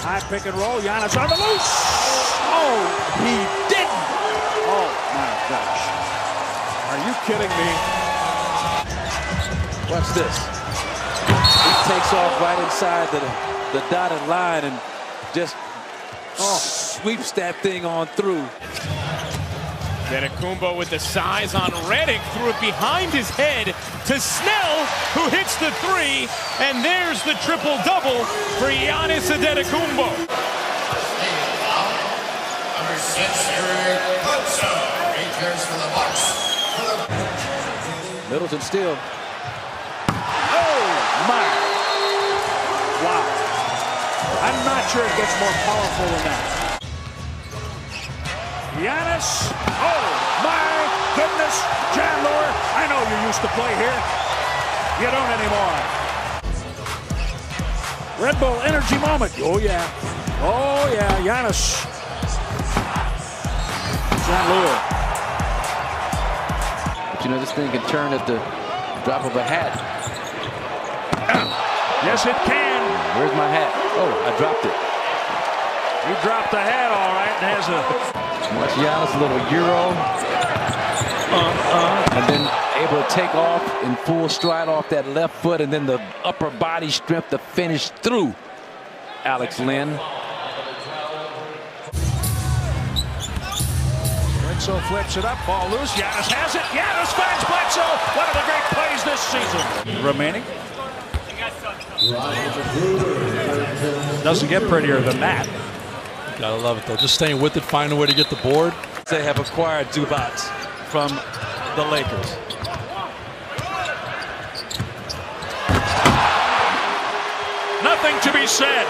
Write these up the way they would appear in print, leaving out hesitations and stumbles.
High pick and roll. Giannis on the loose. Oh, he didn't. Oh, my gosh. Are you kidding me? Watch this. He takes off right inside the dotted line and just sweeps that thing on through. Antetokounmpo with the size on Redick, threw it behind his head to Snell, who hits the three, and there's the triple-double for Giannis Antetokounmpo. Number 6, Eric Bledsoe. Rangers for the Bucks. Middleton still. Oh, my. Wow. I'm not sure it gets more powerful than that. Giannis. Oh, my goodness. Chandler, I know you used to play here. You don't anymore. Red Bull energy moment. Oh, yeah. Oh, yeah. Giannis. Chandler. But you know, this thing can turn at the drop of a hat. Yes, it can. Where's my hat? Oh, I dropped it. You dropped the hat, all right. There's a... Watch Giannis, a little Euro. And then able to take off in full stride off that left foot, and then the upper body strength to finish through Alex Len. Bledsoe flips it up, ball loose. Giannis has it. Giannis finds Bledsoe. One of the great plays this season. Remaining. Doesn't get prettier than that. Gotta love it though. Just staying with it, finding a way to get the board. They have acquired Zubac from the Lakers. Nothing to be said.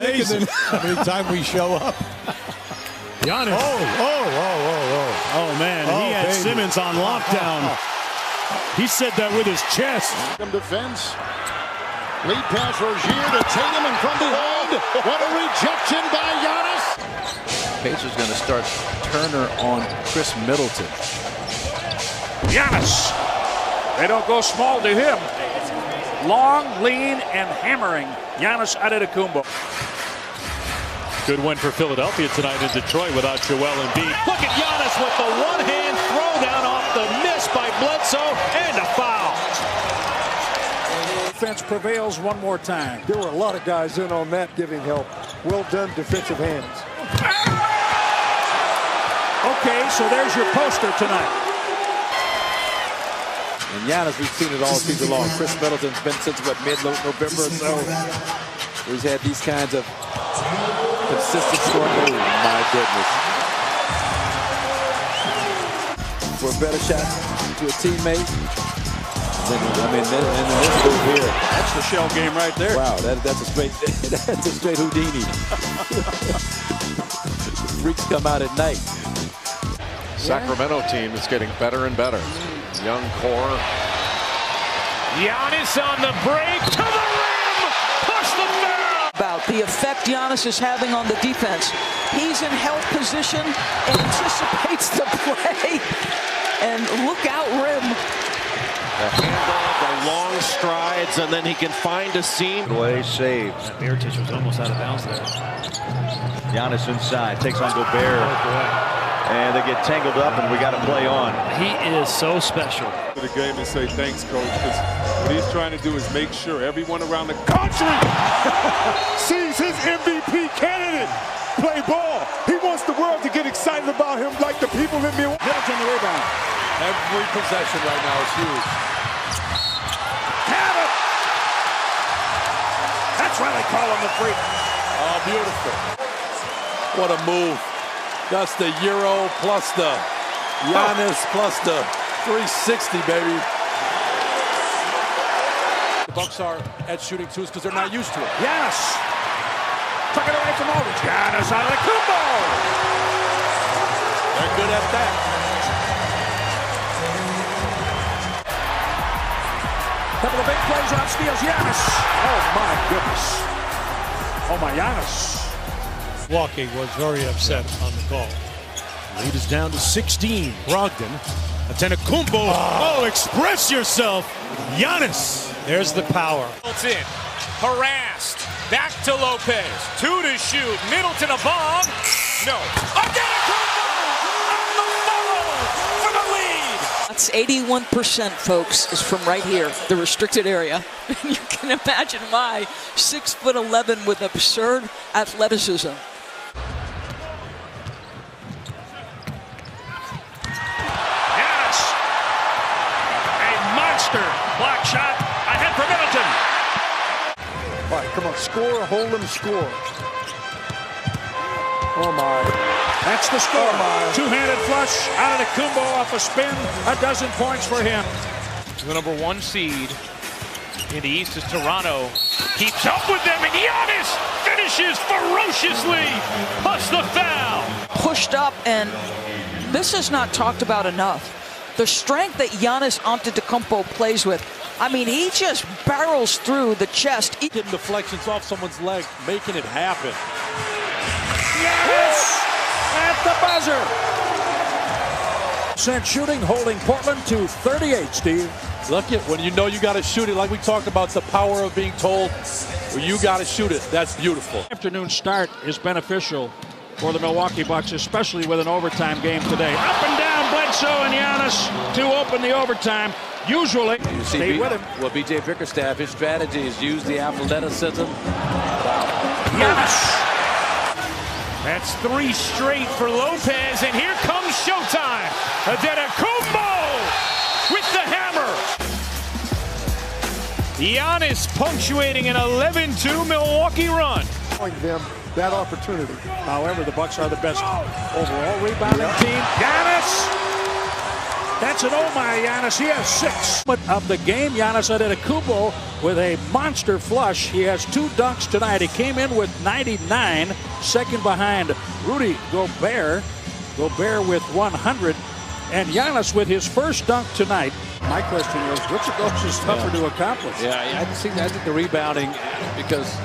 Amazing. Every time we show up. Giannis. Oh, man. He had baby. Simmons on lockdown. He said that with his chest. Defense. Lead pass Rozier to Tatum and from behind. What a rejection by Giannis. Pacers going to start Turner on Chris Middleton. Giannis. They don't go small to him. Long, lean, and hammering. Giannis Antetokounmpo. Good win for Philadelphia tonight in Detroit without Joel Embiid. Look at Giannis with the one-hand throwdown off the miss by Bledsoe and a foul. Defense prevails one more time. There were a lot of guys in on that giving help. Well done defensive hands. Okay, so there's your poster tonight. And Giannis, we've seen it all season long. Chris Middleton's been since mid-November or so. He's had these kinds of consistent scoring. Oh my goodness! For a better shot to a teammate. And then this move here. That's the shell game right there. Wow, that's a straight Houdini. The freaks come out at night. Sacramento team is getting better and better. Young core. Giannis on the break to the rim. Push the foul. About the effect Giannis is having on the defense. He's in held position, anticipates the play, and look out rim. The handoff, the long strides, and then he can find a seam. Way saved. Mirotic was almost out of bounds there. Giannis inside, takes on Gobert. And they get tangled up, and we got to play on. He is so special. The game and say thanks, coach, because what he's trying to do is make sure everyone around the country sees his MVP candidate play ball. He wants the world to get excited about him like the people in Milwaukee. Middleton the rebound. Every possession right now is huge. Have it! That's why they call him the freak. Oh, beautiful. What a move. That's the Euro plus the Giannis plus the 360, baby. The Bucks are at shooting twos because they're not used to it. Yes. Took it away from Aldridge. Giannis Antetokounmpo. They're good at that. Couple of big plays on steals. Giannis. Oh, my goodness. Oh, my Giannis. Milwaukee was very upset on the call. Lead is down to 16. Brogdon. Antetokounmpo. Oh, express yourself. Giannis. There's the power. It's in. harassed. Back to Lopez. 2 to shoot. Middleton a bomb. No. Antetokounmpo on the follow for the lead. That's 81%, folks, is from right here, the restricted area. You can imagine why. 6'11" with absurd athleticism. Giannis. A monster block shot ahead for Middleton. All right, come on, score, hold them, score. Oh my. That's the score. Two-handed flush out of Antetokounmpo off a spin. 12 points for him. The number 1 seed in the East is Toronto. Keeps up with them, and Giannis finishes ferociously. Plus the foul. Pushed up, and this is not talked about enough. The strength that Giannis Antetokounmpo plays with. I mean, he just barrels through the chest. Getting deflections off someone's leg, making it happen. Yes! At the buzzer. Sent shooting, holding Portland to 38, Steve. Look at when you know you got to shoot it, like we talked about the power of being told, well, you got to shoot it. That's beautiful. Afternoon start is beneficial for the Milwaukee Bucks, especially with an overtime game today. Up and down, Bledsoe and Giannis to open the overtime. Usually, you see stay with him. Well, B.J. Bickerstaff, his strategy is use the athleticism. Giannis. That's 3 straight for Lopez, and here comes showtime. Antetokounmpo with the hammer. Giannis punctuating an 11-2 Milwaukee run. Them that opportunity. However, the Bucks are the best overall rebounding team. Giannis. That's an oh my Giannis. He has 6 of the game. Giannis Antetokounmpo with a monster flush. He has 2 dunks tonight. He came in with 99, second behind Rudy Gobert. Gobert with 100, and Giannis with his first dunk tonight. My question is, which of those is tougher to accomplish? Yeah, I think the rebounding, because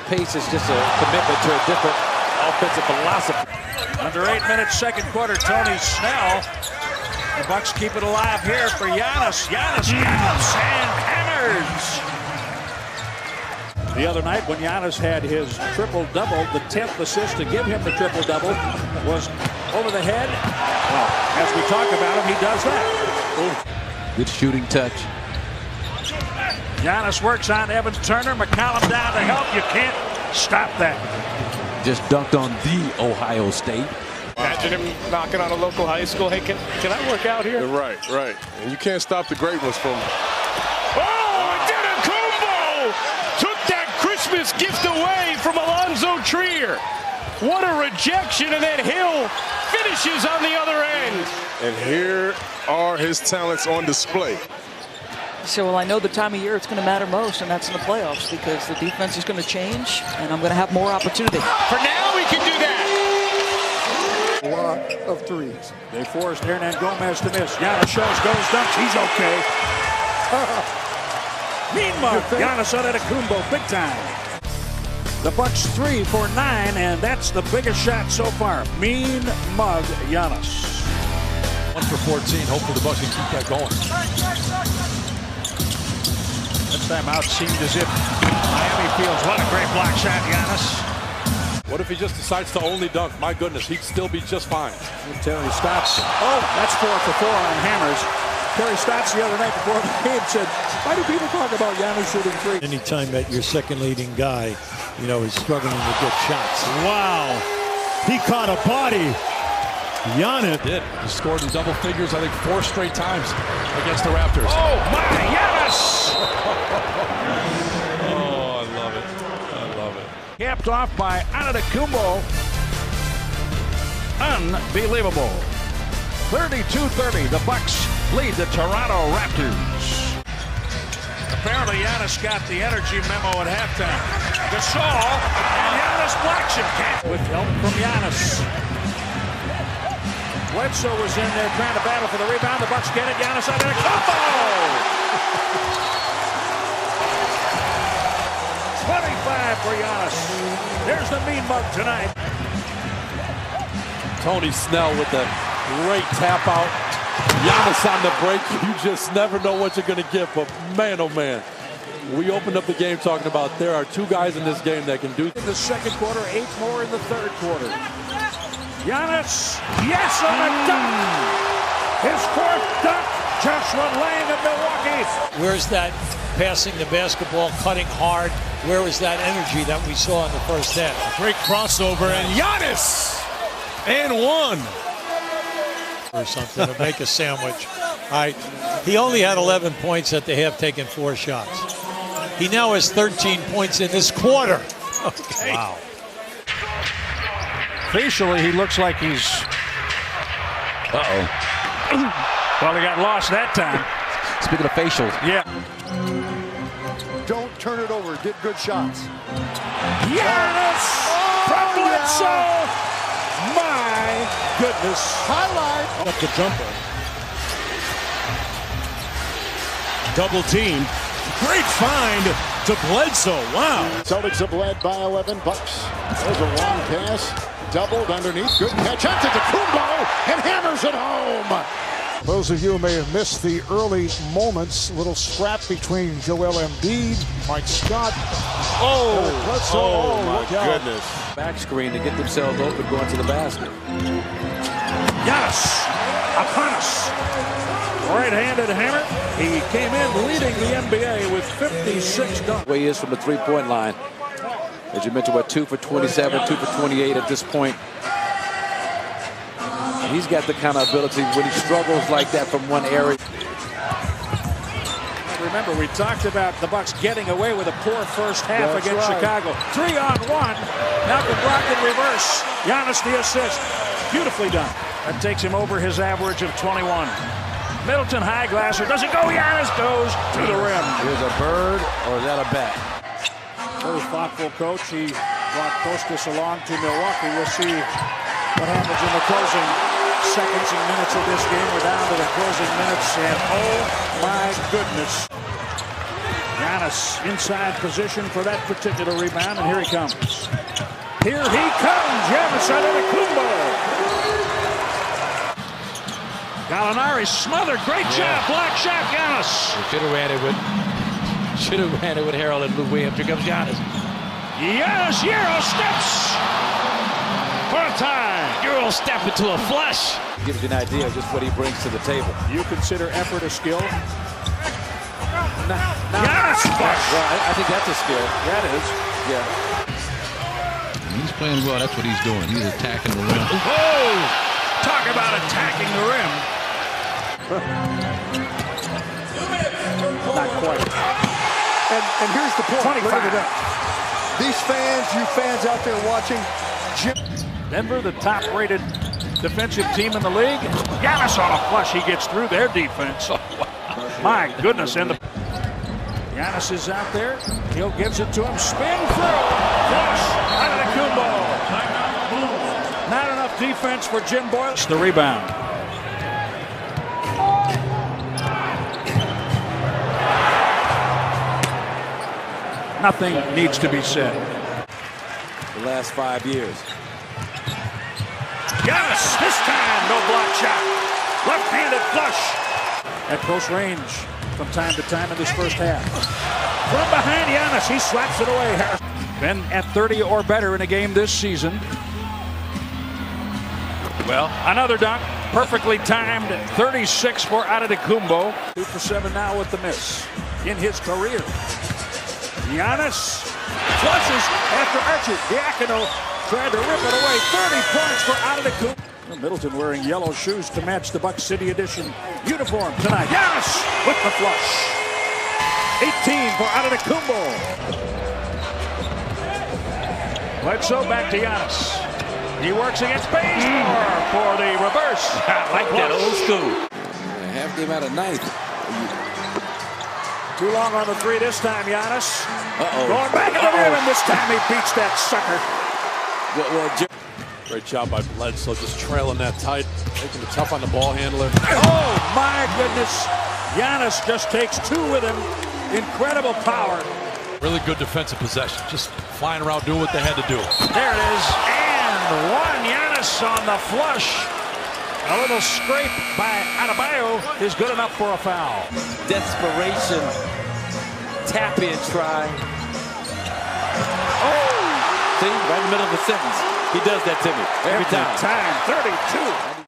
pace is just a commitment to a different offensive philosophy. Under 8 minutes, second quarter, Tony Snell. The Bucks keep it alive here for Giannis. Giannis, and hammers. The other night when Giannis had his triple-double, the 10th assist to give him the triple-double was over the head. Well, as we talk about him, he does that. Ooh. Good shooting touch. Giannis works on Evans Turner. McCollum down to help. You can't stop that. Just dunked on the Ohio State. Imagine him knocking on a local high school. Hey, can I work out here? Right. And you can't stop the great ones from. Oh, Antetokounmpo took that Christmas gift away from Alonzo Trier. What a rejection, and then Hill finishes on the other end. And here are his talents on display. So, well, I know the time of year it's going to matter most, and that's in the playoffs, because the defense is going to change, and I'm going to have more opportunity. For now, we can do that. A lot of threes. They forced Hernan Gomez to miss. Giannis shows, goes, dunks. He's okay. Mean mug. Giannis Antetokounmpo, big time. The Bucks 3 for 9, and that's the biggest shot so far. Mean mug, Giannis. 1 for 14. Hopefully the Bucks can keep that going. That time out seemed as if Miami feels what a great block shot, Giannis. What if he just decides to only dunk? My goodness, he'd still be just fine. Terry Stotts. Oh, that's 4 for 4 on hammers. Terry Stotts the other night before the game said, why do people talk about Giannis shooting 3? Anytime that your second leading guy, is struggling to get shots. Wow. He caught a body. Giannis did. He scored in double figures, I think, 4 straight times against the Raptors. Oh, my Giannis! Oh, I love it. I love it. Capped off by Antetokounmpo. Unbelievable. 32-30. The Bucks lead the Toronto Raptors. Apparently, Giannis got the energy memo at halftime. Gasol, and Giannis blocks him. With help from Giannis. Bledsoe was in there trying to battle for the rebound. The Bucks get it. Giannis Antetokounmpo. 25 for Giannis. There's the mean mug tonight. Tony Snell with the great tap out. Giannis on the break. You just never know what you're going to get, but man, oh man. We opened up the game talking about there are two guys in this game that can do. In the second quarter, 8 more in the third quarter. Giannis, yes, on a dunk. His fourth dunk. Joshua Lang of Milwaukee. Where's that passing the basketball, cutting hard? Where was that energy that we saw in the first half? Great crossover, and Giannis and one. Or something to make a sandwich. All right. He only had 11 points at the half, taking 4 shots. He now has 13 points in this quarter. Okay. Wow. Facially, he looks like he's... Well, he got lost that time. Speaking of facials. Yeah. Don't turn it over. Get good shots. Giannis from Bledsoe. My goodness. Highlight. Up the jumper. Double team. Great find to Bledsoe. Wow. Celtics have led by 11 bucks. There's a long pass. Doubled underneath. Good catch. Out to Kumbo and hammers it home. Those of you who may have missed the early moments, little scrap between Joel Embiid, Mike Scott. My goodness. Back screen to get themselves open going to the basket. Giannis upon us. Right-handed hammer. He came in leading the NBA with 56 dunks. Way he is from the three-point line. As you mentioned, 2 for 27, 2 for 28 at this point. He's got the kind of ability when he struggles like that from one area. Remember, we talked about the Bucks getting away with a poor first half against Chicago. 3-on-1. Malcolm Brogdon reverse. Giannis the assist. Beautifully done. That takes him over his average of 21. Middleton high glasser. Does it go? Giannis goes to the rim. Here's a bird, or is that a bat? Very thoughtful coach. He brought Kostas along to Milwaukee. We'll see what happens in the closing seconds and minutes of this game. We're down to the closing minutes, and oh my goodness. Giannis inside position for that particular rebound, and here he comes. Here he comes, Giannis Antetokounmpo. Gallinari smothered, great job, block shot, Giannis. Should have ran it with Harold and Lou Williams. Here comes Giannis. Giannis, Euro steps. For a time. Euro step into a flush. Gives you an idea of just what he brings to the table. You consider effort a skill? Giannis flush. Well, I think that's a skill. That is. Yeah. When he's playing well, that's what he's doing. He's attacking the rim. Oh! Talk about attacking the rim. Not quite. And here's the point. 25. Look at that. These fans, you fans out there watching, Denver, the top-rated defensive team in the league. Giannis on a flush. He gets through their defense. My goodness. And Giannis is out there. Hill gives it to him. Spin through. Flush. Antetokounmpo. Not enough defense for Jim Boyle. The rebound. Nothing needs to be said. The last 5 years. Giannis, this time, no block shot. Left-handed flush. At close range from time to time in this first half. From behind Giannis, he slaps it away. Been at 30 or better in a game this season. Well, another dunk, perfectly timed, 36 for Antetokounmpo. 2 for 7 now with the miss in his career. Giannis flushes after Archie. Diacono tried to rip it away. 30 points for Antetokounmpo. Middleton wearing yellow shoes to match the Buck City Edition uniform tonight. Giannis with the flush. 18 for Antetokounmpo. Bledsoe back to Giannis. He works against Bazemore for the reverse. I like that old school. Half game out of ninth. Too long on the three this time, Giannis. Uh-oh. Going back at the rim, and this time he beats that sucker. Great job by Bledsoe, just trailing that tight, making it tough on the ball handler. Oh, my goodness. Giannis just takes 2 with him. Incredible power. Really good defensive possession, just flying around doing what they had to do. There it is, and one. Giannis on the flush. A little scrape by Adebayo is good enough for a foul. Desperation tap-in try. Oh! See, right in the middle of the sentence. He does that to me every time. Time 32.